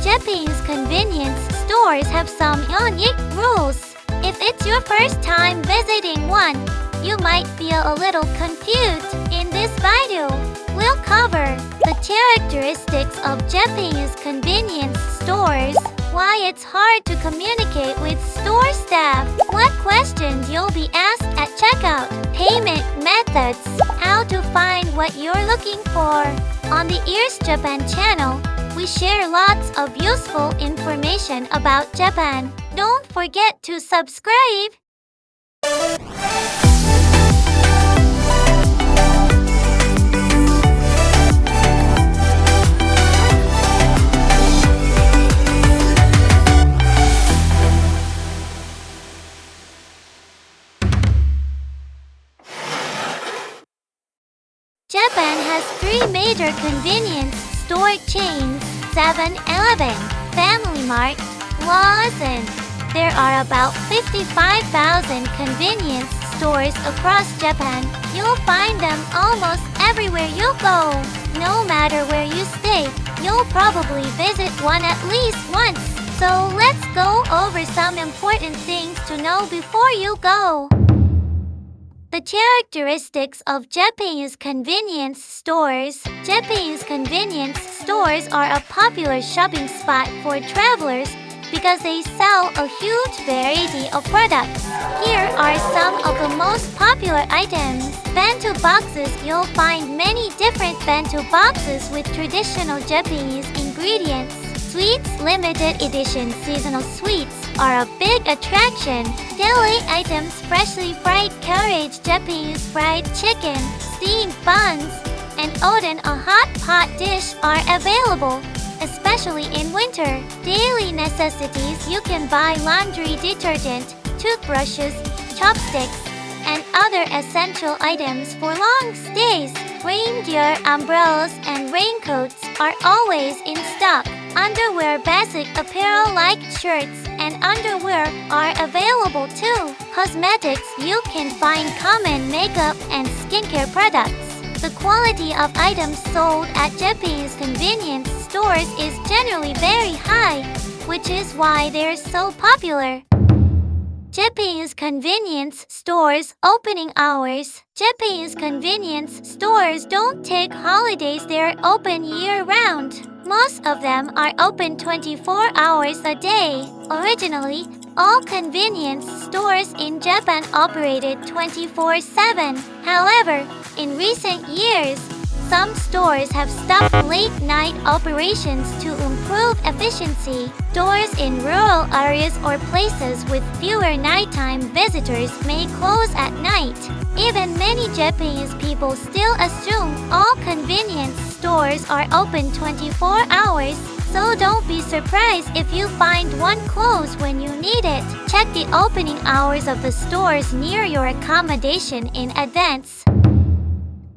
Japanese convenience stores have some unique rules. If it's your first time visiting one, you might feel a little confused. In this video, we'll cover the characteristics of Japanese convenience stores, why it's hard to communicate with store staff, what questions you'll be asked at checkout, payment methods, how to find what you're looking for. On the Ears Japan channel, we share lots of useful information about Japan. Don't forget to subscribe! Japan has three major convenience store chains: 7-Eleven, Family Mart, Lawson. There are about 55,000 convenience stores across Japan. You'll find them almost everywhere you go. No matter where you stay, you'll probably visit one at least once. So let's go over some important things to know before you go. The characteristics of Japanese convenience stores. Japanese convenience stores are a popular shopping spot for travelers because they sell a huge variety of products. Here are some of the most popular items. Bento boxes. You'll find many different bento boxes with traditional Japanese ingredients. Sweets. Limited edition seasonal sweets are a big attraction. Daily items. Freshly fried carriage, Japanese fried chicken, steamed buns, and oden, a hot pot dish, are available, especially in winter. Daily necessities. You can buy laundry detergent, toothbrushes, chopsticks, and other essential items for long stays. Reindeer umbrellas and raincoats are always in stock. Underwear. Basic apparel like shirts and underwear are available too. Cosmetics. You can find common makeup and skincare products. The quality of items sold at Japanese convenience stores is generally very high, which is why they're so popular. Japanese convenience stores opening hours. Japanese convenience stores don't take holidays, they're open year-round. Most of them are open 24 hours a day. Originally, all convenience stores in Japan operated 24/7. However, in recent years, some stores have stopped late-night operations to improve efficiency. Stores in rural areas or places with fewer nighttime visitors may close at night. Even many Japanese people still assume all convenience stores are open 24 hours, so don't be surprised if you find one closed when you need it. Check the opening hours of the stores near your accommodation in advance.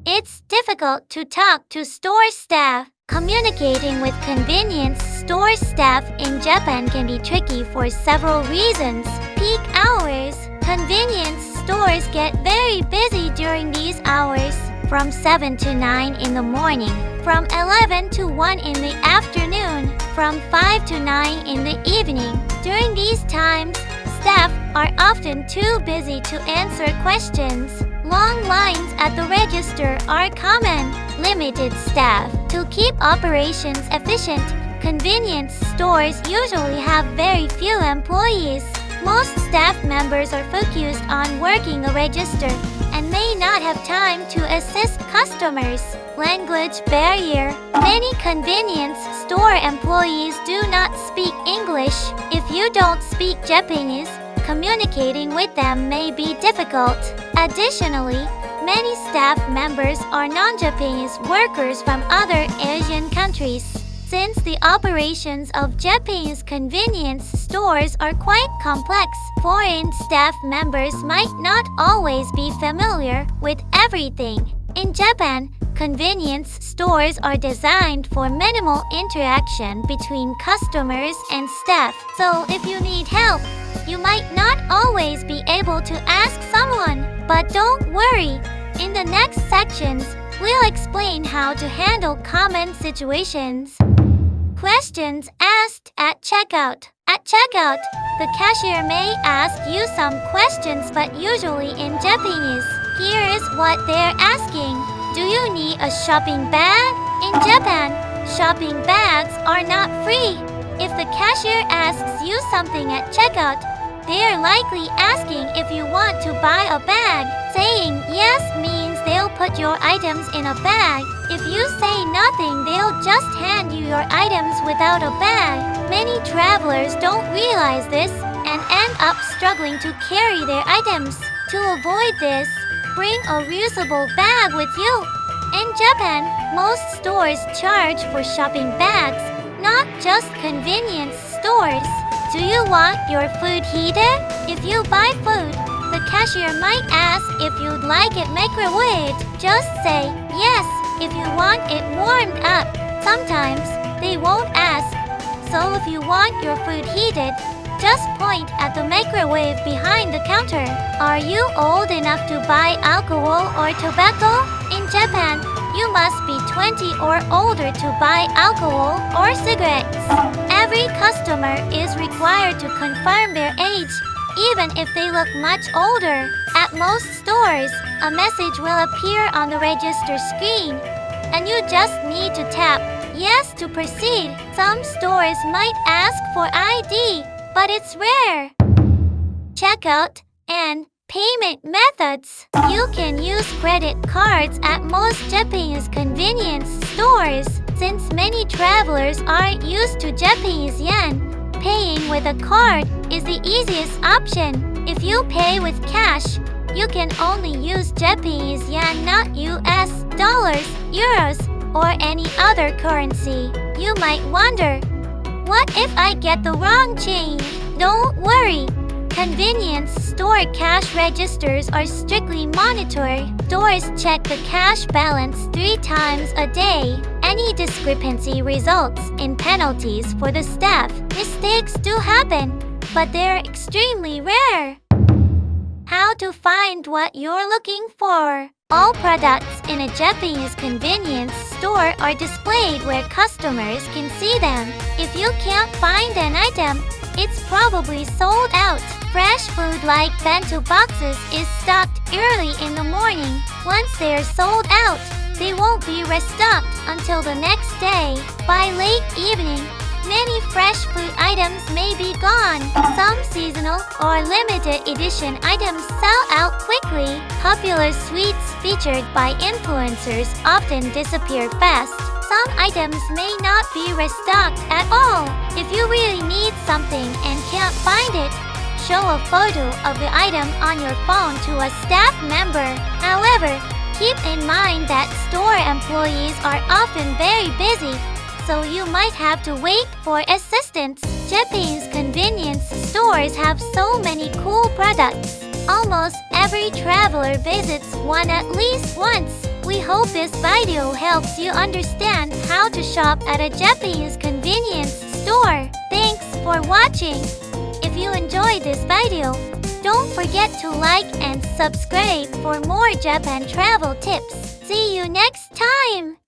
It's difficult to talk to store staff. Communicating with convenience store staff in Japan can be tricky for several reasons. Peak hours. Convenience stores get very busy during these hours, from 7 to 9 in the morning, from 11 to 1 in the afternoon, from 5 to 9 in the evening. During these times, staff are often too busy to answer questions. Long lines at the register are common. Limited staff. To keep operations efficient, convenience stores usually have very few employees. Most staff members are focused on working a register and may not have time to assist customers. Language barrier. Many convenience store employees do not speak English. If you don't speak Japanese, communicating with them may be difficult. Additionally, many staff members are non-Japanese workers from other Asian countries. Since the operations of Japanese convenience stores are quite complex, foreign staff members might not always be familiar with everything. In Japan, convenience stores are designed for minimal interaction between customers and staff. So if you need help, you might not always be able to ask someone. But don't worry, in the next sections, we'll explain how to handle common situations. questions asked at checkout. At checkout, the cashier may ask you some questions, but usually in Japanese. Here is what they're asking. Do you need a shopping bag? In Japan, shopping bags are not free. If the cashier asks you something at checkout, they're likely asking if you want to buy a bag. Saying yes means they'll put your items in a bag. If you say nothing, they'll just hand you your items without a bag. Many travelers don't realize this and end up struggling to carry their items. To avoid this, bring a reusable bag with you. In Japan, most stores charge for shopping bags, not just convenience stores. Do you want your food heated? If you buy food, the cashier might ask if you'd like it microwaved. Just say yes if you want it warmed up. Sometimes they won't ask. So if you want your food heated, just point at the microwave behind the counter. Are you old enough to buy alcohol or tobacco? In Japan, you must be 20 or older to buy alcohol or cigarettes. Every customer is required to confirm their age, even if they look much older. At most stores, a message will appear on the register screen, and you just need to tap yes to proceed. Some stores might ask for ID, but it's rare. Checkout and payment methods. You can use credit cards at most Japanese convenience stores. Since many travelers aren't used to Japanese yen, paying with a card is the easiest option. If you pay with cash, you can only use Japanese yen, not US dollars, euros, or any other currency. You might wonder, what if I get the wrong change? Don't worry. Convenience store cash registers are strictly monitored. Stores check the cash balance 3 times a day. Any discrepancy results in penalties for the staff. Mistakes do happen, but they're extremely rare. How to find what you're looking for. All products in a Japanese convenience store are displayed where customers can see them. If you can't find an item, it's probably sold out. Fresh food like bento boxes is stocked early in the morning. Once they're sold out, they won't be restocked until the next day. By late evening, many fresh food items may be gone. Some seasonal or limited edition items sell out quickly. Popular sweets featured by influencers often disappear fast. Some items may not be restocked at all. If you really need something and can't find it, show a photo of the item on your phone to a staff member. However, keep in mind that store employees are often very busy, so you might have to wait for assistance. Japanese convenience stores have so many cool products. Almost every traveler visits one at least once. We hope this video helps you understand how to shop at a Japanese convenience store. Thanks for watching. If you enjoyed this video, don't forget to like and subscribe for more Japan travel tips. See you next time!